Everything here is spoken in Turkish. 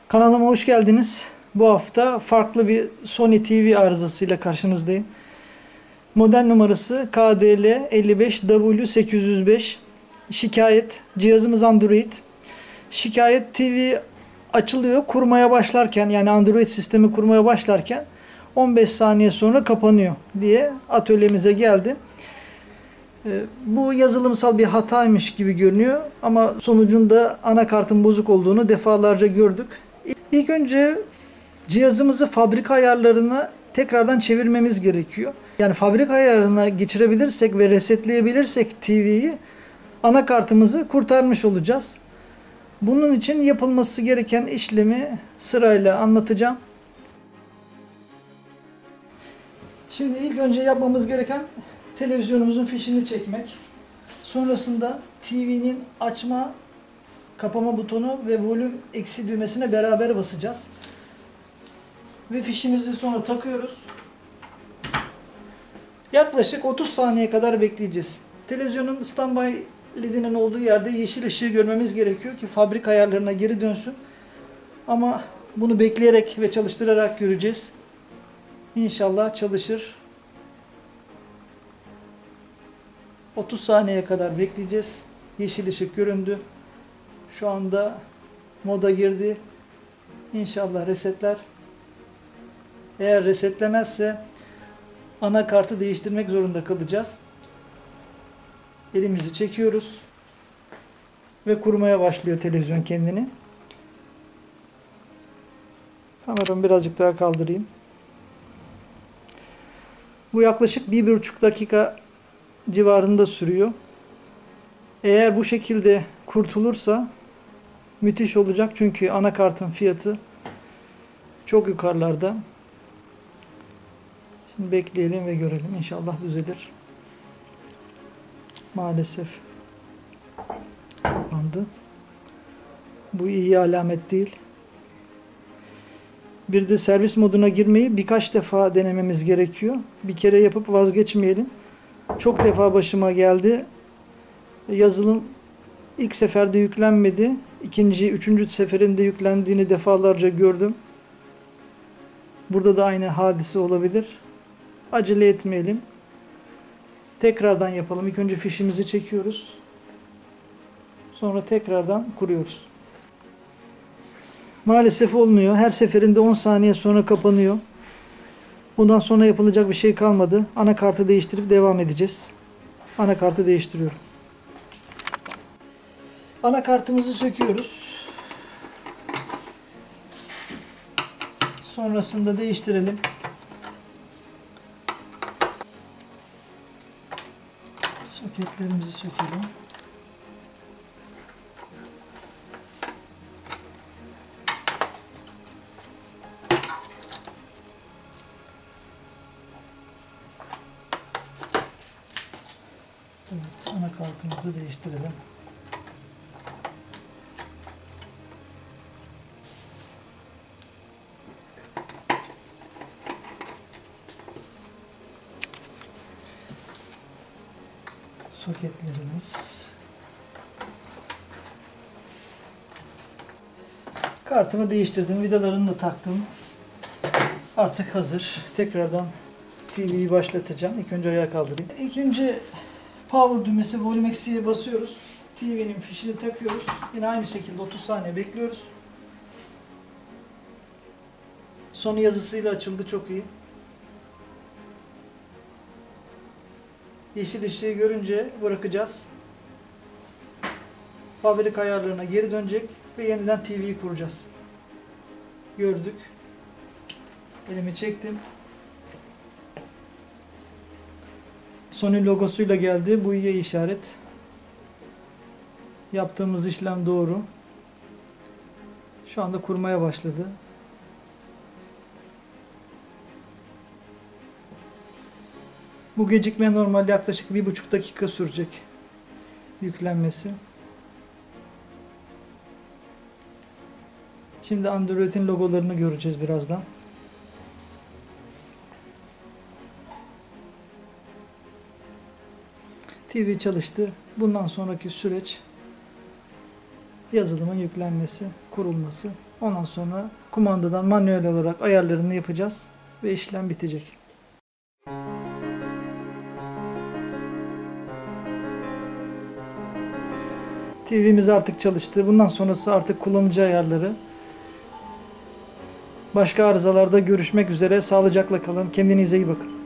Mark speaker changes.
Speaker 1: Kanalıma hoş geldiniz. Bu hafta farklı bir Sony TV arızasıyla karşınızdayım. Model numarası KDL 55W805. Şikayet, cihazımız Android. Şikayet TV açılıyor, kurmaya başlarken, yani Android sistemi kurmaya başlarken 15 saniye sonra kapanıyor diye atölyemize geldi. Bu yazılımsal bir hataymış gibi görünüyor ama sonucunda anakartın bozuk olduğunu defalarca gördük. İlk önce cihazımızı fabrika ayarlarına tekrardan çevirmemiz gerekiyor. Yani fabrika ayarına geçirebilirsek ve resetleyebilirsek TV'yi, anakartımızı kurtarmış olacağız. Bunun için yapılması gereken işlemi sırayla anlatacağım. Şimdi ilk önce yapmamız gereken televizyonumuzun fişini çekmek. Sonrasında TV'nin açma, kapama butonu ve volüm eksi düğmesine beraber basacağız. Ve fişimizi sonra takıyoruz. Yaklaşık 30 saniye kadar bekleyeceğiz. Televizyonun standby ledinin olduğu yerde yeşil ışığı görmemiz gerekiyor ki fabrika ayarlarına geri dönsün. Ama bunu bekleyerek ve çalıştırarak göreceğiz. İnşallah çalışır. 30 saniye kadar bekleyeceğiz. Yeşil ışık göründü. Şu anda moda girdi. İnşallah resetler. Eğer resetlemezse anakartı değiştirmek zorunda kalacağız. Elimizi çekiyoruz ve kurmaya başlıyor televizyon kendini. Kameramı birazcık daha kaldırayım. Bu yaklaşık 1,5 dakika civarında sürüyor. Eğer bu şekilde kurtulursa müthiş olacak, çünkü anakartın fiyatı çok yukarılarda. Şimdi bekleyelim ve görelim. İnşallah düzelir. Maalesef kapandı. Bu iyi alamet değil. Bir de servis moduna girmeyi birkaç defa denememiz gerekiyor. Bir kere yapıp vazgeçmeyelim. Çok defa başıma geldi. Yazılım ilk seferde yüklenmedi. İkinci, üçüncü seferinde yüklendiğini defalarca gördüm. Burada da aynı hadise olabilir. Acele etmeyelim. Tekrardan yapalım. İlk önce fişimizi çekiyoruz. Sonra tekrardan kuruyoruz. Maalesef olmuyor. Her seferinde 10 saniye sonra kapanıyor. Bundan sonra yapılacak bir şey kalmadı. Anakartı değiştirip devam edeceğiz. Anakartı değiştiriyorum. Anakartımızı söküyoruz. Sonrasında değiştirelim. Soketlerimizi sökelim. Evet, anakartımızı değiştirelim. Soketlerimiz. Kartımı değiştirdim. Vidalarını da taktım. Artık hazır. Tekrardan TV'yi başlatacağım. İlk önce ayağa kaldırayım. İlk önce power düğmesi, volüm eksiğe basıyoruz. TV'nin fişini takıyoruz. Yine aynı şekilde 30 saniye bekliyoruz. Sony yazısıyla açıldı. Çok iyi. Yeşil ışığı görünce bırakacağız. Fabrika ayarlarına geri dönecek ve yeniden TV'yi kuracağız. Gördük. Elimi çektim. Sony logosuyla geldi. Bu iyi işaret. Yaptığımız işlem doğru. Şu anda kurmaya başladı. Bu gecikme normalde yaklaşık 1,5 dakika sürecek yüklenmesi. Şimdi Android'in logolarını göreceğiz birazdan. TV çalıştı. Bundan sonraki süreç yazılımın yüklenmesi, kurulması. Ondan sonra kumandadan manuel olarak ayarlarını yapacağız ve işlem bitecek. TV'miz artık çalıştı. Bundan sonrası artık kullanıcı ayarları. Başka arızalarda görüşmek üzere. Sağlıcakla kalın. Kendinize iyi bakın.